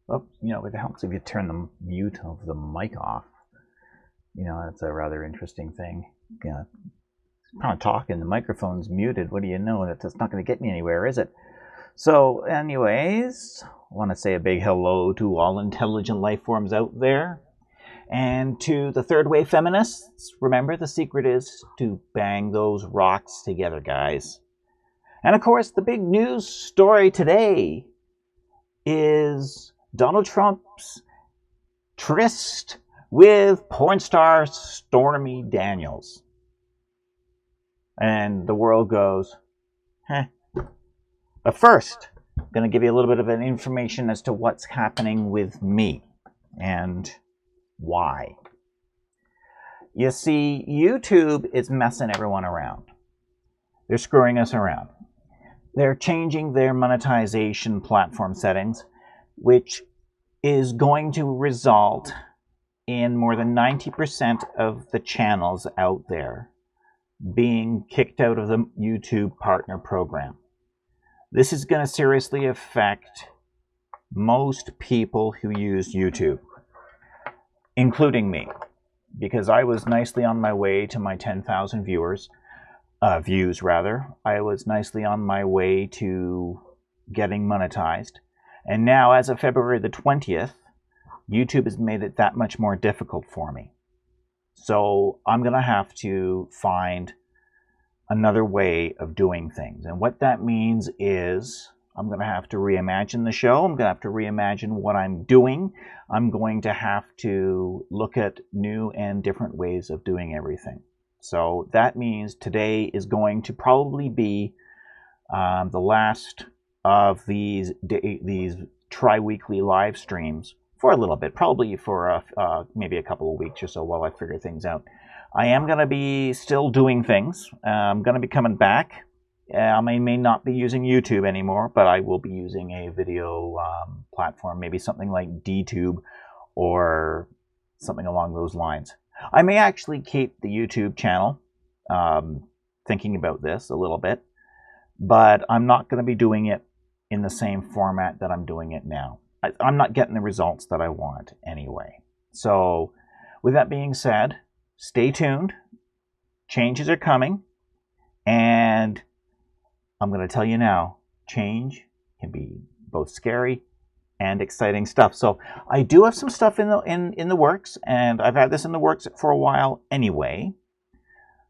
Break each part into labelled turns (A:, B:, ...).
A: Well, you know, it helps if you turn the mute of the mic off. You know, that's a rather interesting thing. Yeah, I'm talking, the microphone's muted. What do you know? That's not going to get me anywhere, is it? So, anyways, I want to say a big hello to all intelligent life forms out there. And to the third wave feminists, remember the secret is to bang those rocks together, guys. And of course, the big news story today is Donald Trump's tryst with Pornstar Stormy Daniels. And the world goes, heh. But first, I'm going to give you a little bit of an information as to what's happening with me and why. You see, YouTube is messing everyone around. They're screwing us around. They're changing their monetization platform settings, which is going to result in more than 90% of the channels out there being kicked out of the YouTube Partner Program. This is going to seriously affect most people who use YouTube, including me, because I was nicely on my way to my 10,000 views. I was nicely on my way to getting monetized. And now, as of February the 20th, YouTube has made it that much more difficult for me. So I'm going to have to find another way of doing things. And what that means is I'm going to have to reimagine the show. I'm going to have to reimagine what I'm doing. I'm going to have to look at new and different ways of doing everything. So that means today is going to probably be the last of these tri-weekly live streams for a little bit, probably for maybe a couple of weeks or so while I figure things out. I am going to be still doing things. I'm going to be coming back. I may not be using YouTube anymore, but I will be using a video platform, maybe something like DTube or something along those lines. I may actually keep the YouTube channel, thinking about this a little bit, but I'm not going to be doing it in the same format that I'm doing it now. I'm not getting the results that I want anyway. So with that being said, stay tuned. Changes are coming, and I'm going to tell you now, change can be both scary and exciting stuff. So I do have some stuff in the works, and I've had this in the works for a while anyway.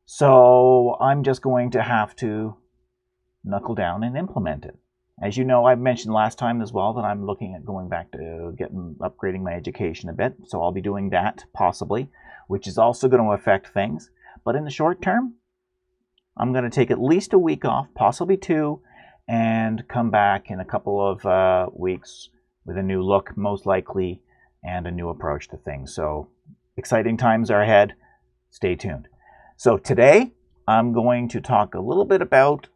A: So I'm just going to have to knuckle down and implement it. As you know, I mentioned last time as well that I'm looking at going back to upgrading my education a bit. So I'll be doing that possibly, which is also going to affect things. But in the short term, I'm going to take at least a week off, possibly 2, and come back in a couple of weeks with a new look, most likely, and a new approach to things. So exciting times are ahead. Stay tuned. So today, I'm going to talk a little bit about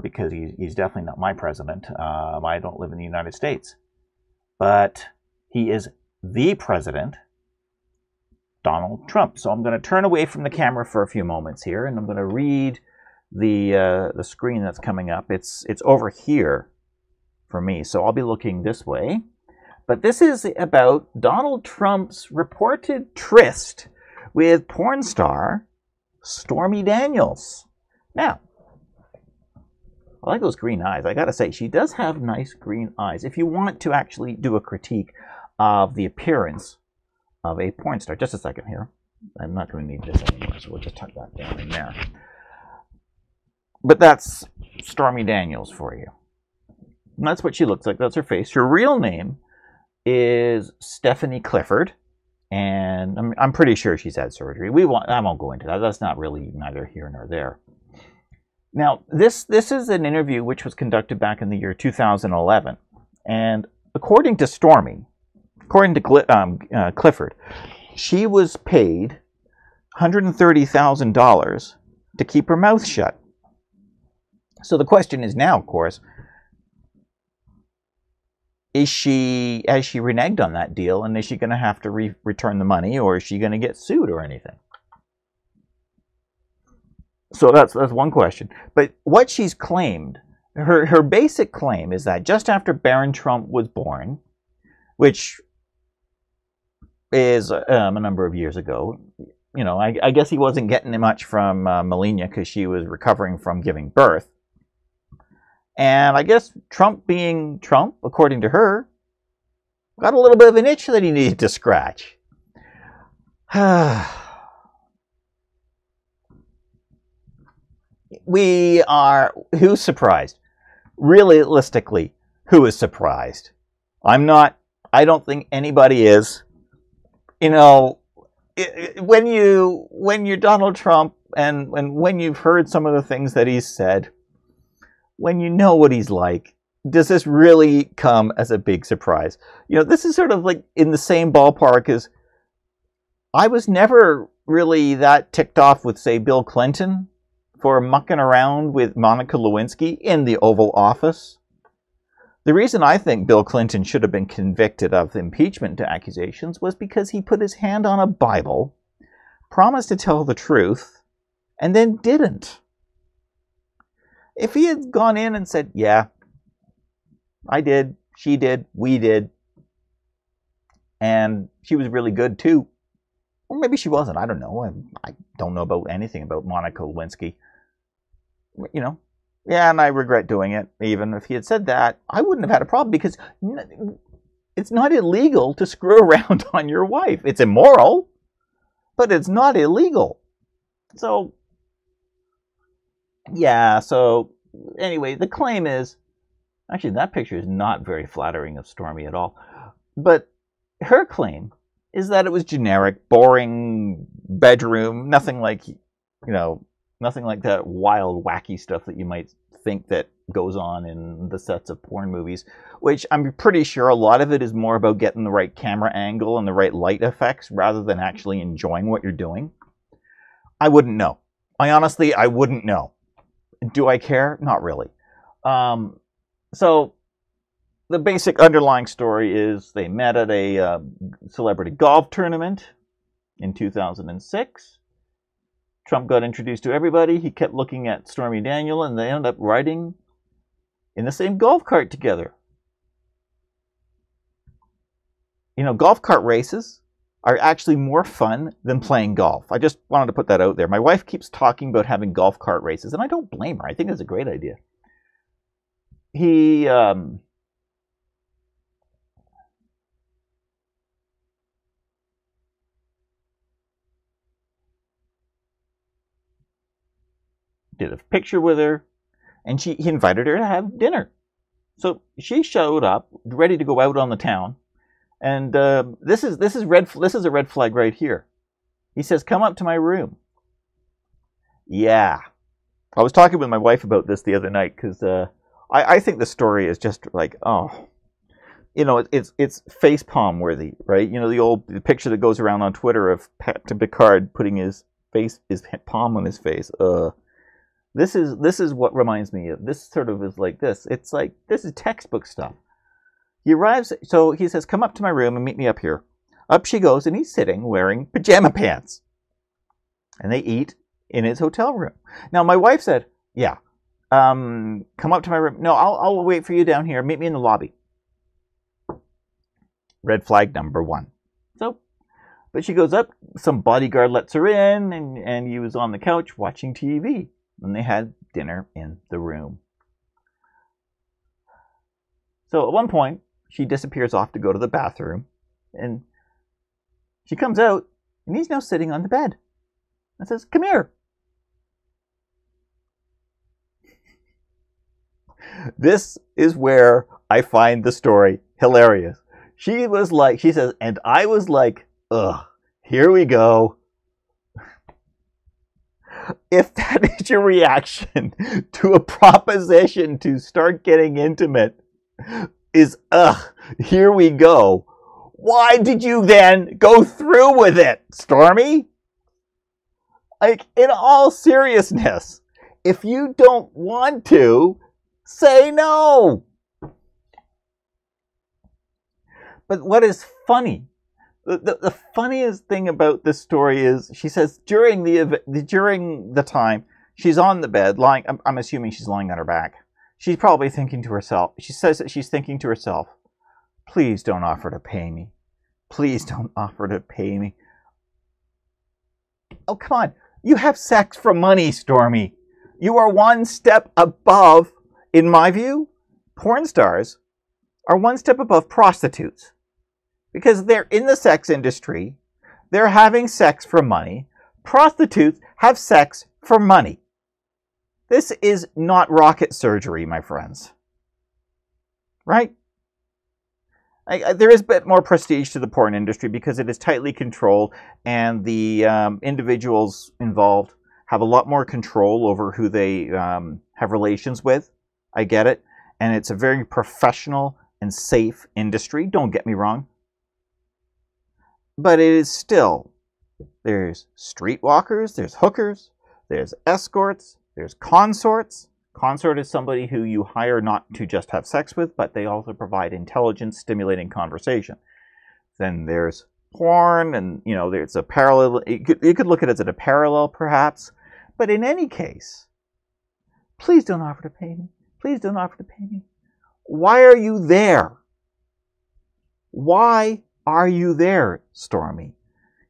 A: because he's definitely not my president. I don't live in the United States. But he is the president, Donald Trump. So I'm going to turn away from the camera for a few moments here, and I'm going to read the screen that's coming up. It's over here for me, so I'll be looking this way. But this is about Donald Trump's reported tryst with porn star Stormy Daniels. Now, I like those green eyes. I gotta say, she does have nice green eyes. If you want to actually do a critique of the appearance of a porn star, just a second here. I'm not going to need this anymore, so we'll just tuck that down in there. But that's Stormy Daniels for you. And that's what she looks like. That's her face. Her real name is Stephanie Clifford, and I'm pretty sure she's had surgery. I won't go into that. That's not really neither here nor there. Now, this is an interview which was conducted back in the year 2011, and according to Clifford, she was paid $130,000 to keep her mouth shut. So the question is now, of course, has she reneged on that deal, and is she going to have to return the money, or is she going to get sued or anything? So that's one question. But what she's claimed, her basic claim is that just after Barron Trump was born, which is a number of years ago, you know, I guess he wasn't getting much from Melania because she was recovering from giving birth. And I guess Trump being Trump, according to her, got a little bit of an itch that he needed to scratch. Who's surprised? Realistically, who is surprised? I'm not. I don't think anybody is. You know, when you're Donald Trump and when you've heard some of the things that he's said, when you know what he's like, does this really come as a big surprise? You know, this is sort of like in the same ballpark as I was never really that ticked off with, say, Bill Clinton for mucking around with Monica Lewinsky in the Oval Office. The reason I think Bill Clinton should have been convicted of impeachment accusations was because he put his hand on a Bible, promised to tell the truth, and then didn't. If he had gone in and said, yeah, I did, she did, we did, and she was really good too, or maybe she wasn't, I don't know. I don't know about anything about Monica Lewinsky. You know, yeah, and I regret doing it. Even if he had said that, I wouldn't have had a problem because it's not illegal to screw around on your wife. It's immoral, but it's not illegal. So, yeah, so anyway, the claim is, actually that picture is not very flattering of Stormy at all, but her claim is that it was generic, boring bedroom, nothing like, you know, nothing like that wild, wacky stuff that you might think that goes on in the sets of porn movies, which I'm pretty sure a lot of it is more about getting the right camera angle and the right light effects rather than actually enjoying what you're doing. I wouldn't know. I wouldn't know. Do I care? Not really. So the basic underlying story is they met at a celebrity golf tournament in 2006. Trump got introduced to everybody. He kept looking at Stormy Daniels, and they ended up riding in the same golf cart together. You know, golf cart races are actually more fun than playing golf. I just wanted to put that out there. My wife keeps talking about having golf cart races, and I don't blame her. I think it's a great idea. He did a picture with her, and he invited her to have dinner. So she showed up, ready to go out on the town, and this is a red flag right here. He says, "Come up to my room." Yeah, I was talking with my wife about this the other night because I think the story is just like, oh, you know, it's facepalm worthy, right? You know, the picture that goes around on Twitter of Picard putting his palm on his face. This is what reminds me of this. Sort of is like this. It's like this is textbook stuff. He arrives, so he says, "Come up to my room and meet me up here." Up she goes, and he's sitting wearing pajama pants, and they eat in his hotel room. Now my wife said, "Yeah, come up to my room." No, I'll wait for you down here. Meet me in the lobby. Red flag number one. So, but she goes up. Some bodyguard lets her in, and he was on the couch watching TV. And they had dinner in the room. So at one point, she disappears off to go to the bathroom. And she comes out, and he's now sitting on the bed. And says, "Come here." This is where I find the story hilarious. She says, and I was like, ugh, here we go. If that is your reaction to a proposition to start getting intimate, is, ugh, here we go, why did you then go through with it, Stormy? Like, in all seriousness, if you don't want to, say no. But what is funny, the funniest thing about this story is, she says during the time she's on the bed lying, I'm assuming she's lying on her back. She's probably thinking to herself, she says that she's thinking to herself, please don't offer to pay me. Please don't offer to pay me. Oh, come on. You have sex for money, Stormy. You are one step above, in my view, porn stars are one step above prostitutes. Because they're in the sex industry. They're having sex for money. Prostitutes have sex for money. This is not rocket surgery, my friends. Right? There is a bit more prestige to the porn industry because it is tightly controlled, and the individuals involved have a lot more control over who they have relations with. I get it. And it's a very professional and safe industry. Don't get me wrong. But it is still, there's streetwalkers, there's hookers, there's escorts, there's consorts. Consort is somebody who you hire not to just have sex with, but they also provide intelligence, stimulating conversation. Then there's porn, and there's a parallel. You could look at it as a parallel, perhaps. But in any case, please don't offer to pay me. Please don't offer to pay me. Why are you there? Why are you there, Stormy?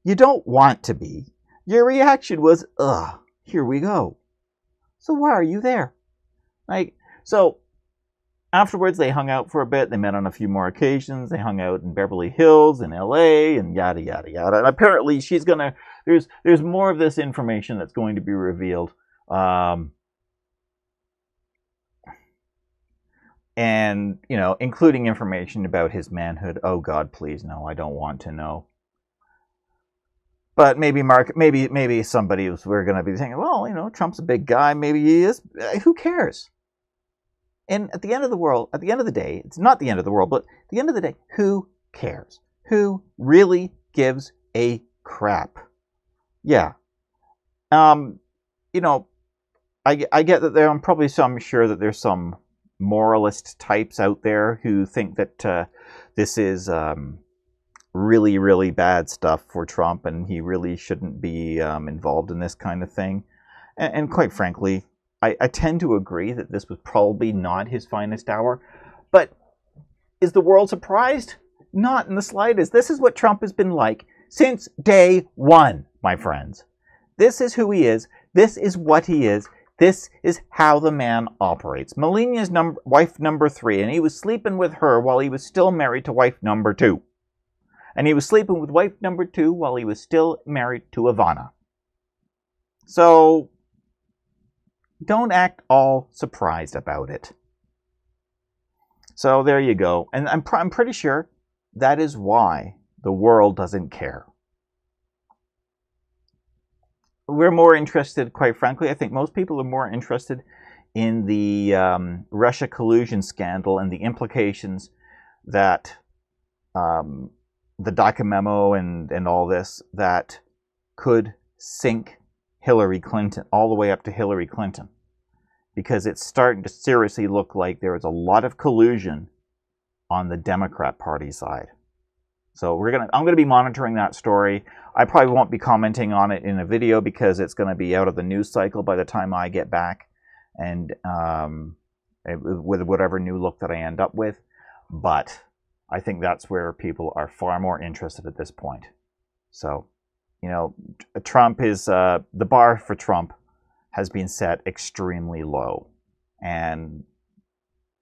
A: You don't want to be. Your reaction was, ugh, here we go. So why are you there? So afterwards they hung out for a bit. They met on a few more occasions. They hung out in Beverly Hills and LA and yada, yada, yada. And apparently she's going to, there's more of this information that's going to be revealed. And, including information about his manhood. Oh God, please no, I don't want to know. But maybe somebody we're going to be thinking, well, Trump's a big guy. Maybe he is. Who cares? And at the end of the day, it's not the end of the world, but at the end of the day, who cares? Who really gives a crap? Yeah. I get that I'm sure that there's some moralist types out there who think that this is really, really bad stuff for Trump, and he really shouldn't be involved in this kind of thing. And quite frankly, I tend to agree that this was probably not his finest hour. But is the world surprised? Not in the slightest. This is what Trump has been like since day one, my friends. This is who he is. This is what he is. This is how the man operates. Melania's wife number 3, and he was sleeping with her while he was still married to wife number 2. And he was sleeping with wife number 2 while he was still married to Ivana. So don't act all surprised about it. So there you go. And I'm pretty sure that is why the world doesn't care. We're more interested, quite frankly, I think most people are more interested in the Russia collusion scandal and the implications that the DACA memo and all this that could sink Hillary Clinton all the way up to Hillary Clinton, because it's starting to seriously look like there is a lot of collusion on the Democrat Party side. So I'm gonna be monitoring that story. I probably won't be commenting on it in a video because it's going to be out of the news cycle by the time I get back, and with whatever new look that I end up with. But I think that's where people are far more interested at this point. So, Trump is the bar for Trump has been set extremely low, and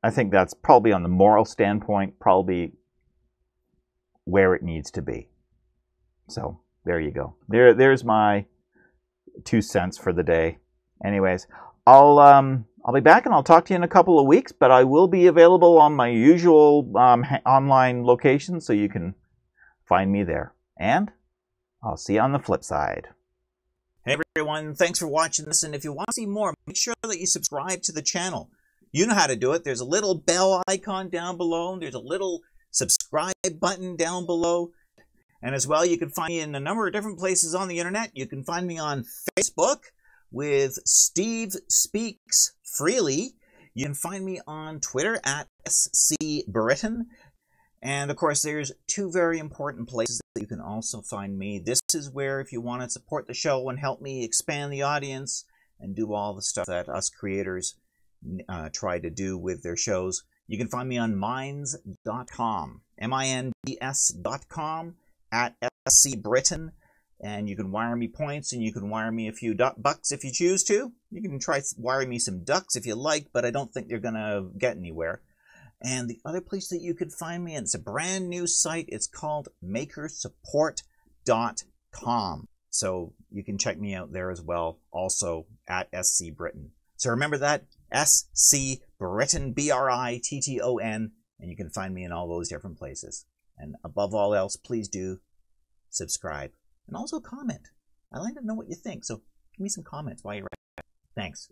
A: I think that's probably on the moral standpoint, probably where it needs to be. So there you go. There's my 2 cents for the day. Anyways, I'll be back and I'll talk to you in a couple of weeks, but I will be available on my usual online location, so you can find me there. And I'll see you on the flip side. Hey everyone, thanks for watching this, and if you want to see more, make sure that you subscribe to the channel. You know how to do it. There's a little bell icon down below, and there's a little subscribe button down below. And as well, you can find me in a number of different places on the internet. You can find me on Facebook with Steve Speaks Freely. You can find me on Twitter at SCBritton. And of course, there's 2 very important places that you can also find me. This is where, if you want to support the show and help me expand the audience and do all the stuff that us creators try to do with their shows. You can find me on minds.com, minds.com, at SC Britain, and you can wire me points, and you can wire me a few bucks if you choose to. You can try wiring me some ducks if you like, but I don't think they're going to get anywhere. And the other place that you could find me, and it's a brand new site, it's called makersupport.com. So you can check me out there as well, also at SC Britain. So remember that, SC Britain, Britton, and you can find me in all those different places. And above all else, please do subscribe and also comment. I like to know what you think, so give me some comments while you're at it. Thanks.